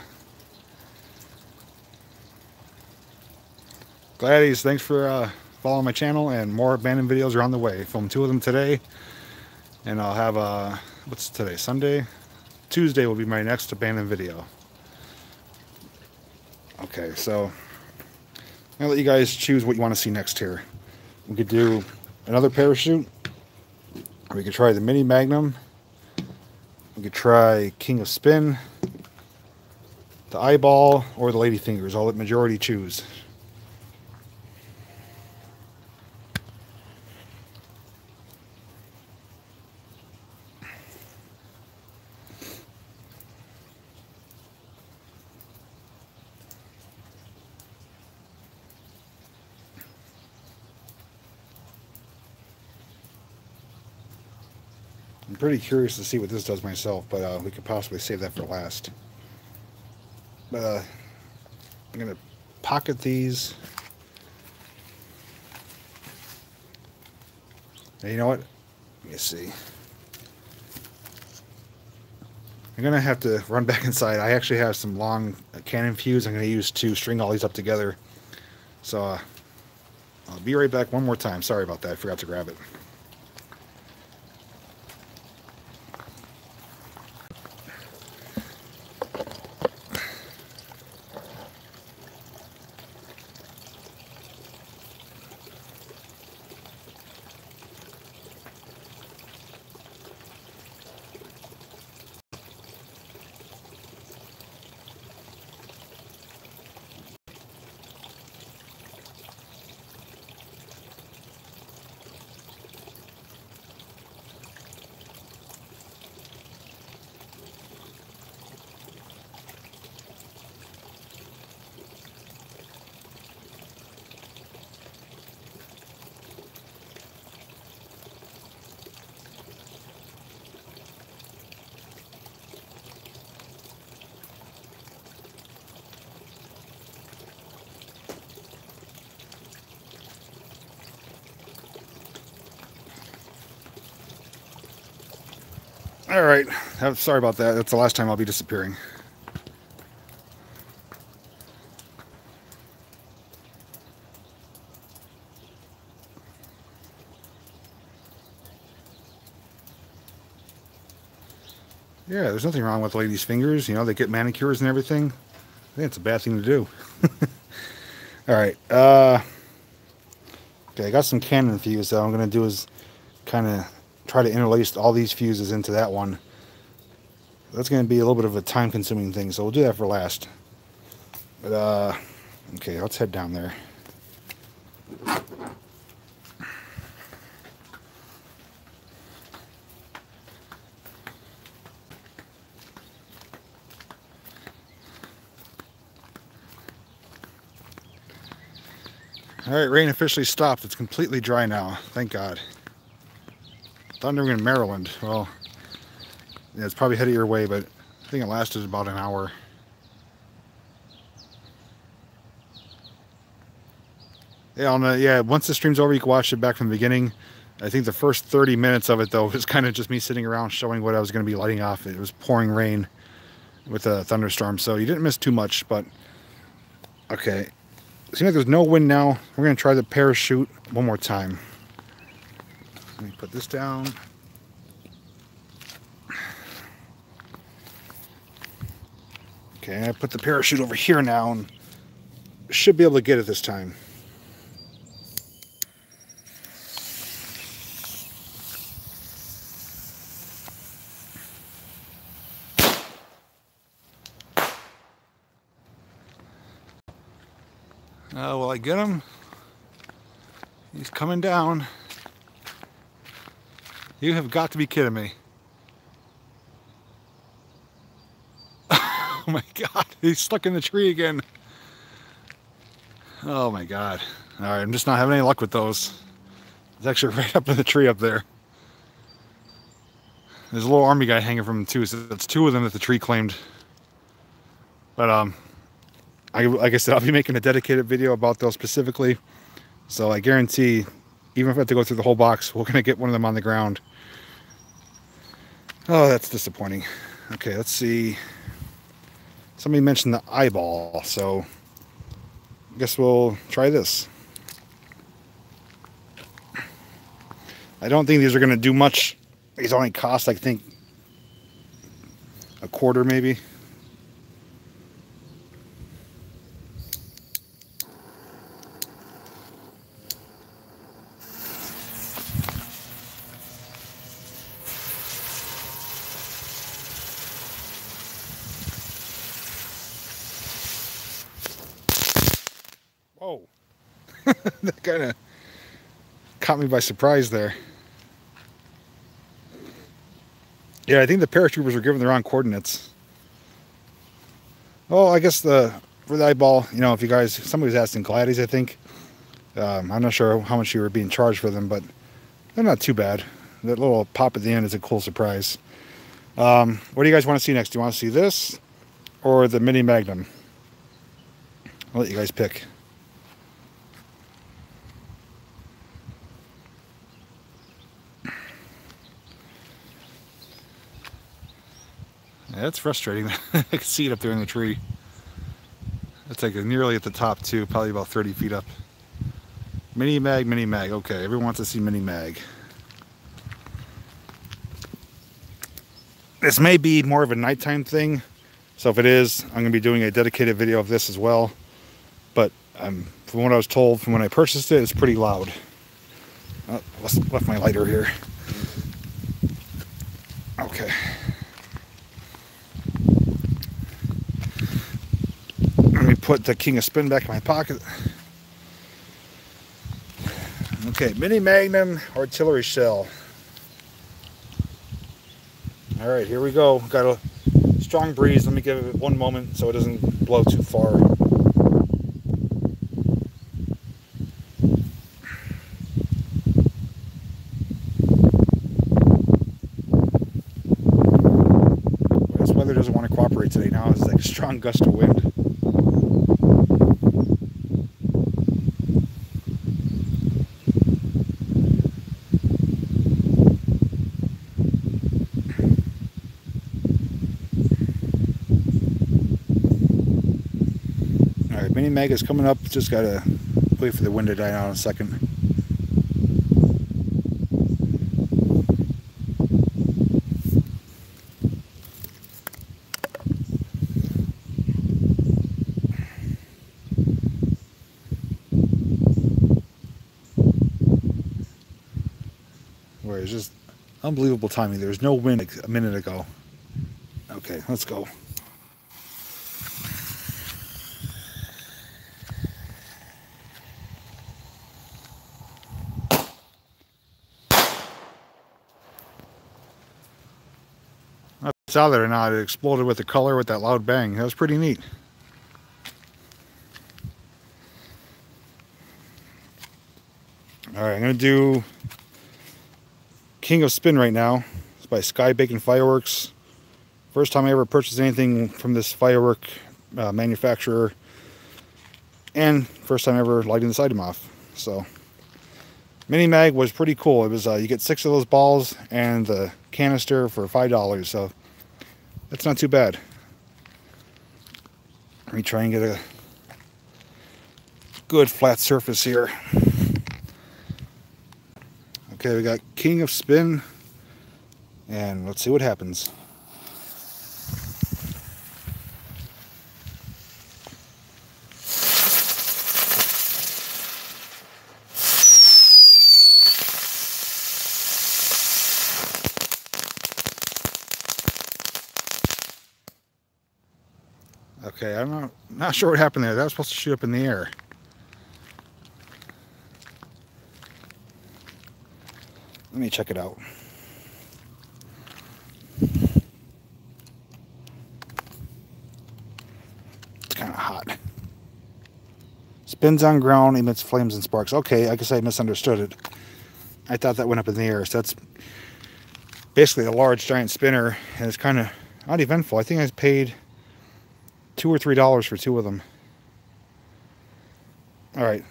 Gladys, thanks for following my channel, and more abandoned videos are on the way. Filmed 2 of them today, and I'll have what's today? Sunday? Tuesday will be my next abandoned video. Okay, so I'll let you guys choose what you want to see next here. We could do another parachute. We could try the mini Magnum. We could try King of Spin, the eyeball, or the lady fingers. I'll let majority choose. I'm pretty curious to see what this does myself, but we could possibly save that for last. But I'm going to pocket these. And you know what? Let me see. I'm going to have to run back inside. I actually have some long cannon fuse I'm going to use to string all these up together. So I'll be right back one more time. Sorry about that. I forgot to grab it. Alright, sorry about that. That's the last time I'll be disappearing. Yeah, there's nothing wrong with ladies' fingers. You know, they get manicures and everything. I think it's a bad thing to do. Alright, okay, I got some cannon fuse, so what I'm going to do is kind of try to interlace all these fuses into that one. That's going to be a little bit of a time-consuming thing, so we'll do that for last. But, okay, let's head down there. Alright, rain officially stopped. It's completely dry now. Thank God. Thundering in Maryland. Well, yeah, it's probably headed your way, but I think it lasted about an hour. Yeah, once the stream's over, you can watch it back from the beginning. I think the first 30 minutes of it, though, was kind of just me sitting around showing what I was going to be lighting off. It was pouring rain with a thunderstorm, so you didn't miss too much, but okay. Seems like there's no wind now. We're going to try the parachute one more time. Let me put this down. Okay, I put the parachute over here now and should be able to get it this time. Will I get him? He's coming down. You have got to be kidding me. Oh my God, he's stuck in the tree again. Oh my God. All right, I'm just not having any luck with those. It's actually right up in the tree up there. There's a little army guy hanging from him too, so that's two of them that the tree claimed. But like I said, I'll be making a dedicated video about those specifically. So I guarantee, even if I have to go through the whole box, we're gonna get one of them on the ground. Oh, that's disappointing. Okay, let's see. Somebody mentioned the eyeball, so I guess we'll try this. I don't think these are going to do much. These only cost, I think, $0.25 maybe. Whoa. That kind of caught me by surprise there. Yeah, I think the paratroopers were given the wrong coordinates. Well, I guess for the eyeball, you know, if you guys, somebody was asking Gladys, I think. I'm not sure how much you were being charged for them, but they're not too bad. That little pop at the end is a cool surprise. What do you guys want to see next? Do you want to see this or the Mini Magnum? I'll let you guys pick. Yeah, that's frustrating. I can see it up there in the tree. It's like nearly at the top too, probably about 30 feet up. Mini Mag, Mini Mag. Okay, everyone wants to see Mini Mag. This may be more of a nighttime thing, so if it is, I'm going to be doing a dedicated video of this as well. But from what I was told from when I purchased it, it's pretty loud. Oh, left my lighter here. Okay. Let me put the King of Spin back in my pocket. Okay, Mini Magnum artillery shell. All right, here we go. Got a strong breeze. Let me give it one moment so it doesn't blow too far. This weather doesn't want to cooperate today now. It's like a strong gust of wind. Mini Mag is coming up, just gotta wait for the wind to die out in a second. Where it's just unbelievable timing. There was no wind like a minute ago. Okay, let's go. It's out there or not, it exploded with the color with that loud bang. That was pretty neat. Alright, I'm going to do King of Spin right now. It's by Sky Bacon Fireworks. First time I ever purchased anything from this firework manufacturer. And first time ever lighting this item off. So, Mini Mag was pretty cool. It was you get 6 of those balls and the canister for $5. So, that's not too bad. Let me try and get a good flat surface here. Okay, we got King of Spin, and let's see what happens. Okay, I'm not sure what happened there. That was supposed to shoot up in the air. Let me check it out. It's kind of hot. Spins on ground, emits flames and sparks. Okay, I guess I misunderstood it. I thought that went up in the air. So that's basically a large giant spinner, and it's kind of not eventful. I think I paid $2 or $3 for 2 of them. Alright,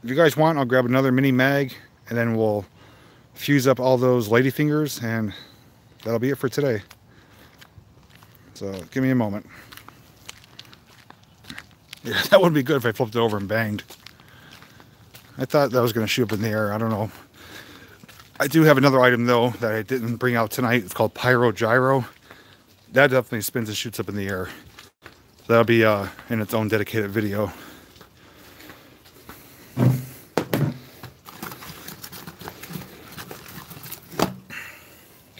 if you guys want, I'll grab another Mini Mag, and then we'll fuse up all those ladyfingers, and that'll be it for today. So give me a moment. Yeah, that would be good if I flipped it over and banged. I thought that was going to shoot up in the air. I don't know. I do have another item though that I didn't bring out tonight. It's called Pyro Gyro. That definitely spins and shoots up in the air. That'll be in its own dedicated video.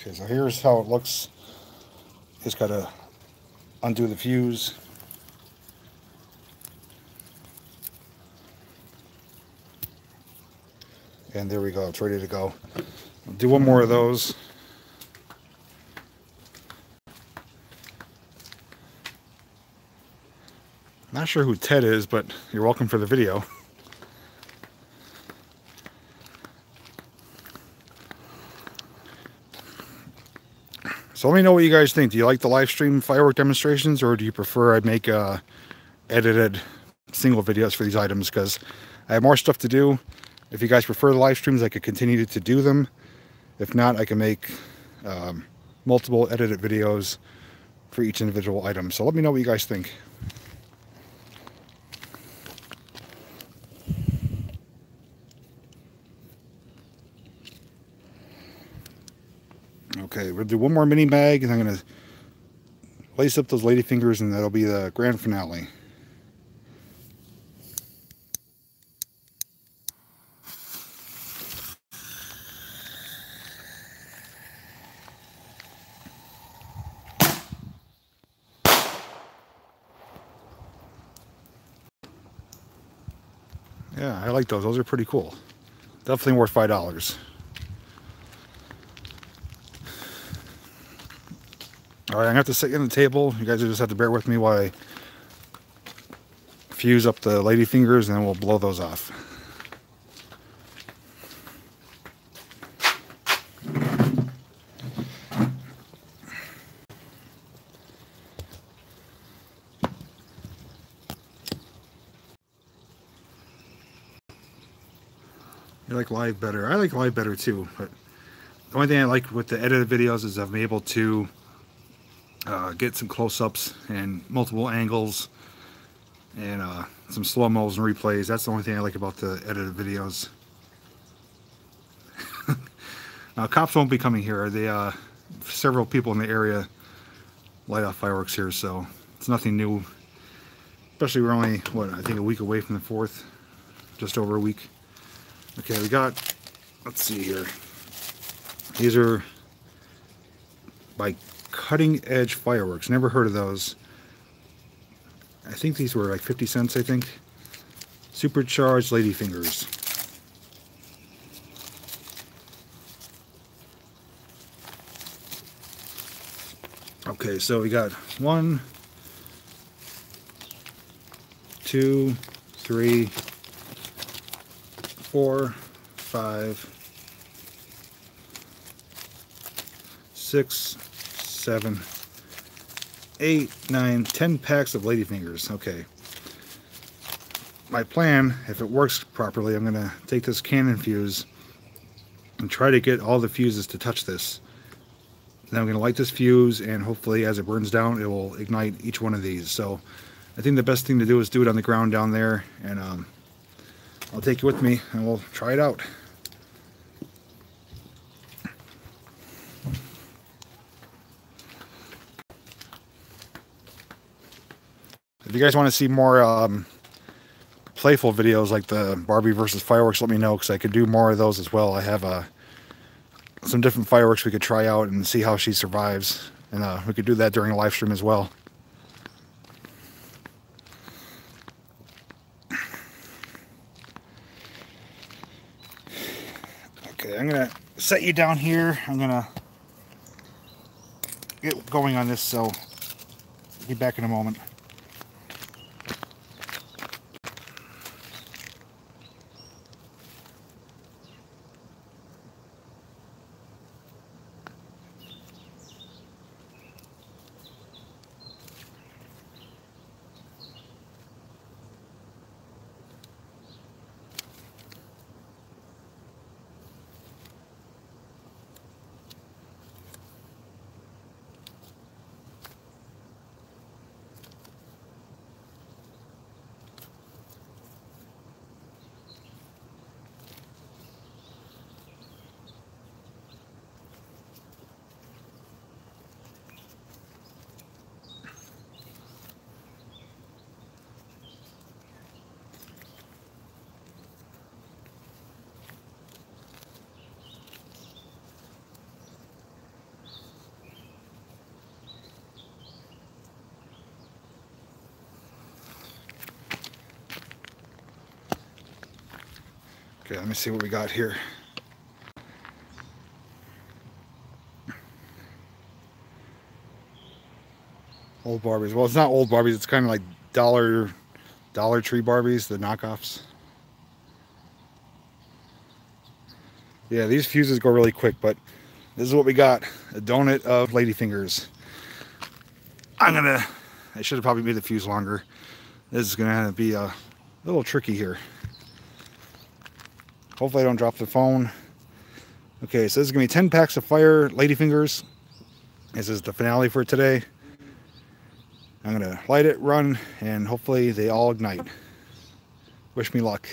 Okay, so here's how it looks. Just gotta undo the fuse. And there we go, it's ready to go. I'll do one more of those. Not sure who Ted is, but you're welcome for the video. So let me know what you guys think. Do you like the live stream firework demonstrations, or do you prefer I make edited single videos for these items? Because I have more stuff to do. If you guys prefer the live streams, I could continue to do them. If not, I can make multiple edited videos for each individual item. So let me know what you guys think. Okay, we'll do one more Mini Mag, and I'm going to lace up those ladyfingers, and that'll be the grand finale. Yeah, I like those. Those are pretty cool. Definitely worth $5. Alright, I'm going to have to sit in the table. You guys will just have to bear with me while I fuse up the ladyfingers, and then we'll blow those off. You like live better. I like live better too, but the only thing I like with the edited videos is I'm able to get some close-ups and multiple angles and some slow-mos and replays. That's the only thing I like about the edited videos. Now, cops won't be coming here. They several people in the area light off fireworks here, so it's nothing new. Especially we're only, what, I think a week away from the 4th. Just over a week. Okay, we got, let's see here. These are by Cutting Edge Fireworks. Never heard of those. I think these were like 50 cents, I think. Supercharged ladyfingers. Okay, so we got 1, 2, 3, 4, 5, 6, 7, 8, 9, 10 packs of ladyfingers. Okay. My plan, if it works properly, I'm going to take this cannon fuse and try to get all the fuses to touch this. Then I'm going to light this fuse, and hopefully as it burns down, it will ignite each one of these. So I think the best thing to do is do it on the ground down there, and I'll take you with me and we'll try it out. If you guys want to see more playful videos like the Barbie versus fireworks, let me know, because I could do more of those as well. I have some different fireworks we could try out and see how she survives, and we could do that during a live stream as well. Okay, I'm gonna set you down here. I'm gonna get going on this, so I'll be back in a moment. Okay, let me see what we got here. Old Barbies. Well, it's not old Barbies. It's kind of like Dollar Tree Barbies, the knockoffs. Yeah, these fuses go really quick, but this is what we got. A donut of ladyfingers. I should have probably made the fuse longer. This is gonna be a little tricky here. Hopefully I don't drop the phone. Okay, so this is gonna be 10 packs of fire ladyfingers. This is the finale for today. I'm gonna light it, run, and hopefully they all ignite. Wish me luck.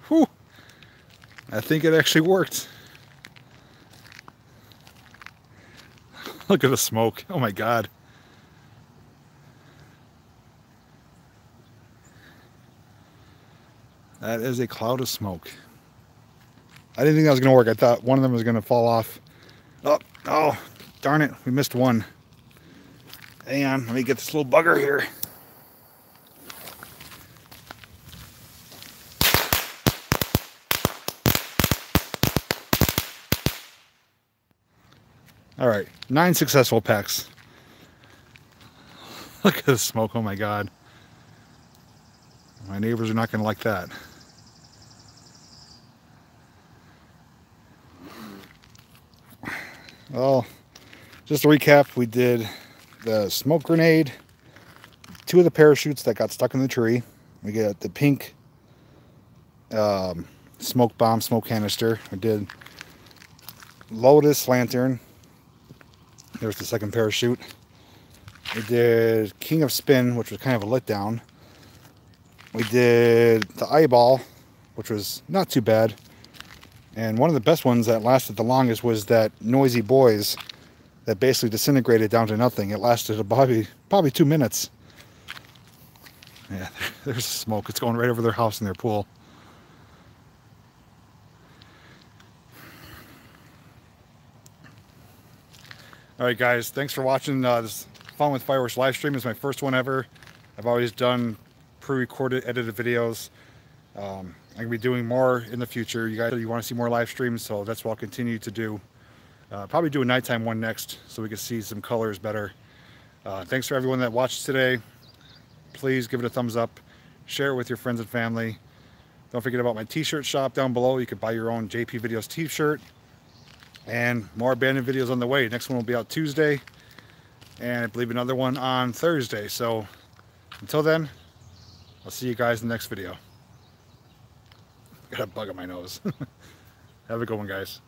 Whew. I think it actually worked. Look at the smoke. Oh my God. That is a cloud of smoke. I didn't think that was going to work. I thought one of them was going to fall off. Oh, darn it. We missed one. Hang on. Let me get this little bugger here. All right, 9 successful packs. Look at the smoke, oh my God. My neighbors are not gonna like that. Well, just to recap, we did the smoke grenade, 2 of the parachutes that got stuck in the tree. We got the pink smoke bomb, smoke canister. We did Lotus lantern. There's the second parachute. We did King of Spin, which was kind of a letdown. We did the eyeball, which was not too bad. And one of the best ones that lasted the longest was that Noisy Boys that basically disintegrated down to nothing. It lasted probably 2 minutes. Yeah, there's smoke. It's going right over their house and their pool. Alright guys, thanks for watching this Fun with Fireworks live stream. It's my first one ever. I've always done pre-recorded, edited videos. I'm going to be doing more in the future. You guys, you want to see more live streams, so that's what I'll continue to do. Probably do a nighttime one next so we can see some colors better. Thanks for everyone that watched today. Please give it a thumbs up. Share it with your friends and family. Don't forget about my t-shirt shop down below. You can buy your own JPVideos t-shirt. And more abandoned videos on the way. Next one will be out Tuesday. And I believe another one on Thursday. So until then, I'll see you guys in the next video. Got a bug on my nose. Have a good one, guys.